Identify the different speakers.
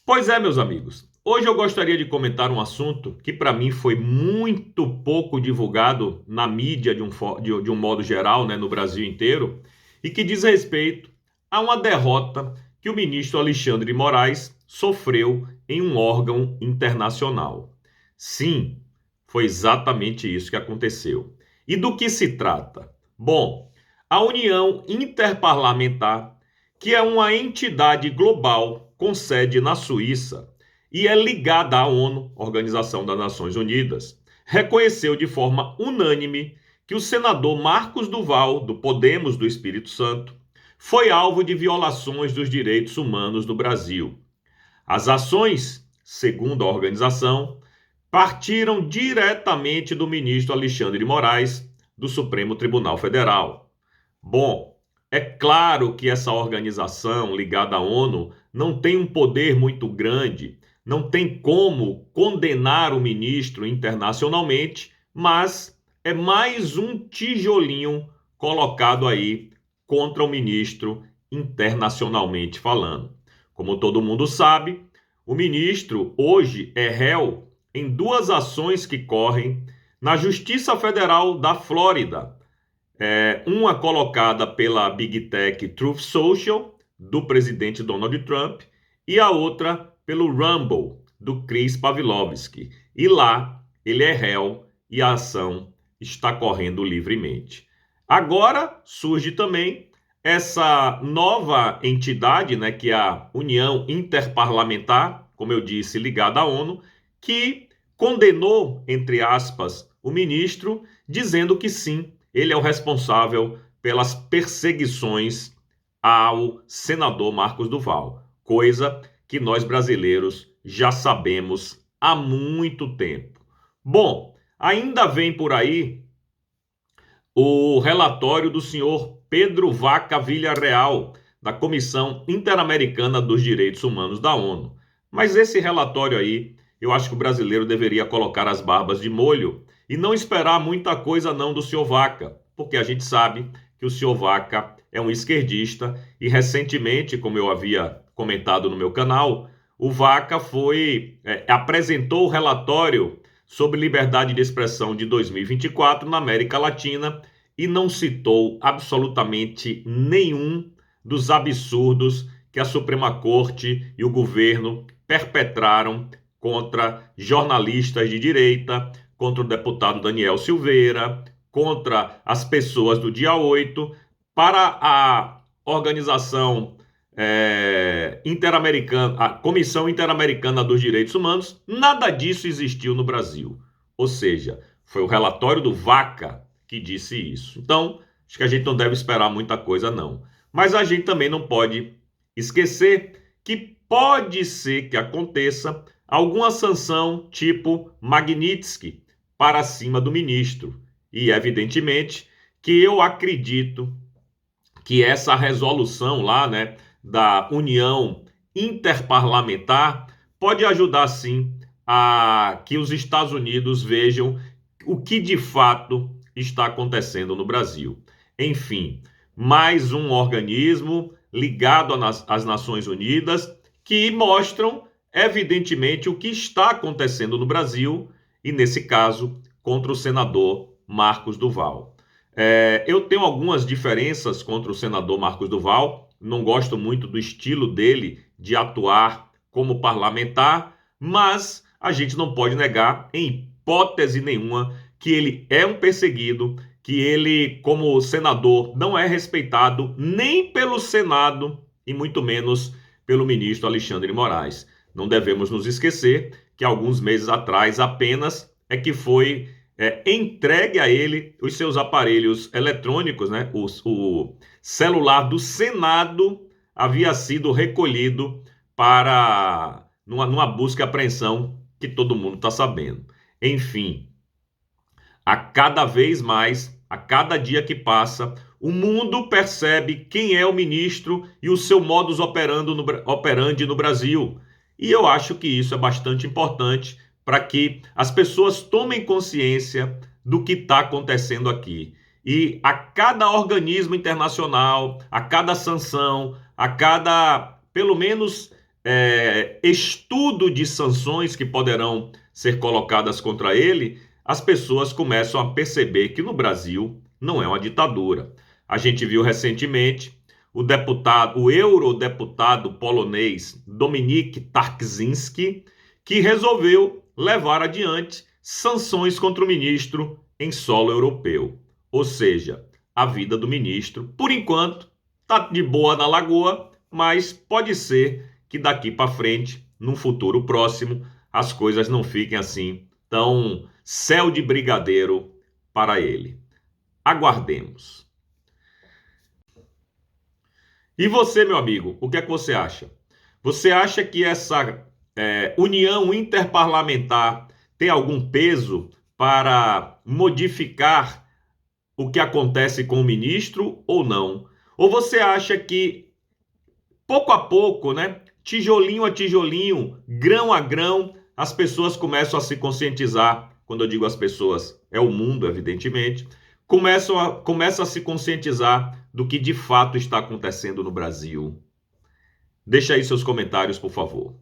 Speaker 1: Pois é, meus amigos. Hoje eu gostaria de comentar um assunto que para mim foi muito pouco divulgado na mídia de um modo geral, né, no Brasil inteiro, e que diz respeito a uma derrota que o ministro Alexandre de Moraes sofreu em um órgão internacional. Sim, foi exatamente isso que aconteceu. E do que se trata? Bom, a União Interparlamentar, que é uma entidade global com sede na Suíça e é ligada à ONU, Organização das Nações Unidas, reconheceu de forma unânime que o senador Marcos Duval, do Podemos do Espírito Santo, foi alvo de violações dos direitos humanos no Brasil. As ações, segundo a organização, partiram diretamente do ministro Alexandre de Moraes, do Supremo Tribunal Federal. Bom, é claro que essa organização ligada à ONU não tem um poder muito grande, não tem como condenar o ministro internacionalmente, mas é mais um tijolinho colocado aí contra o ministro internacionalmente falando. Como todo mundo sabe, o ministro hoje é réu em duas ações que correm na Justiça Federal da Flórida. Uma colocada pela Big Tech Truth Social, do presidente Donald Trump, e a outra pelo Rumble, do Chris Pavlovski. E lá ele é réu e a ação está correndo livremente. Agora surge também essa nova entidade, né, que é a União Interparlamentar, como eu disse, ligada à ONU, que condenou, entre aspas, o ministro, dizendo que sim, ele é o responsável pelas perseguições ao senador Marcos Duval, coisa que nós brasileiros já sabemos há muito tempo. Bom, ainda vem por aí o relatório do senhor Pedro Vaca Villarreal, da Comissão Interamericana dos Direitos Humanos da ONU. Mas esse relatório aí, eu acho que o brasileiro deveria colocar as barbas de molho e não esperar muita coisa não do senhor Vaca, porque a gente sabe que o senhor Vaca é um esquerdista e recentemente, como eu havia comentado no meu canal, o Vaca apresentou o relatório sobre liberdade de expressão de 2024 na América Latina e não citou absolutamente nenhum dos absurdos que a Suprema Corte e o governo perpetraram contra jornalistas de direita, contra o deputado Daniel Silveira, contra as pessoas do dia 8, para a organização Interamericana, a Comissão Interamericana dos Direitos Humanos. Nada disso existiu no Brasil. Ou seja, foi o relatório do Vaca que disse isso. Então, acho que a gente não deve esperar muita coisa, não. Mas a gente também não pode esquecer que pode ser que aconteça alguma sanção tipo Magnitsky para cima do ministro. E, evidentemente, que eu acredito que essa resolução lá, né, da União Interparlamentar pode ajudar, sim, a que os Estados Unidos vejam o que de fato está acontecendo no Brasil. Enfim, mais um organismo ligado às Nações Unidas que mostram, evidentemente, o que está acontecendo no Brasil e, nesse caso, contra o senador Marcos Duval. Eu tenho algumas diferenças contra o senador Marcos Duval, não gosto muito do estilo dele de atuar como parlamentar, mas a gente não pode negar, em hipótese nenhuma, que ele é um perseguido, que ele, como senador, não é respeitado nem pelo Senado e muito menos pelo ministro Alexandre de Moraes. Não devemos nos esquecer que alguns meses atrás apenas é que foi entregue a ele os seus aparelhos eletrônicos, né? O celular do Senado havia sido recolhido para numa busca e apreensão que todo mundo está sabendo. Enfim, a cada vez mais, a cada dia que passa, o mundo percebe quem é o ministro e o seu modus operandi no Brasil. E eu acho que isso é bastante importante para que as pessoas tomem consciência do que está acontecendo aqui. E a cada organismo internacional, a cada sanção, a cada, pelo menos, estudo de sanções que poderão ser colocadas contra ele, as pessoas começam a perceber que no Brasil não é uma ditadura. A gente viu recentemente o eurodeputado polonês Dominik Tarczyński, que resolveu levar adiante sanções contra o ministro em solo europeu. Ou seja, a vida do ministro, por enquanto, está de boa na lagoa, mas pode ser que daqui para frente, num futuro próximo, as coisas não fiquem assim tão céu de brigadeiro para ele. Aguardemos. E você, meu amigo, o que é que você acha? Você acha que essa união interparlamentar tem algum peso para modificar o que acontece com o ministro ou não? Ou você acha que, pouco a pouco, né, tijolinho a tijolinho, grão a grão, as pessoas começam a se conscientizar? Quando eu digo as pessoas, é o mundo, evidentemente, começa a se conscientizar do que de fato está acontecendo no Brasil. Deixa aí seus comentários, por favor.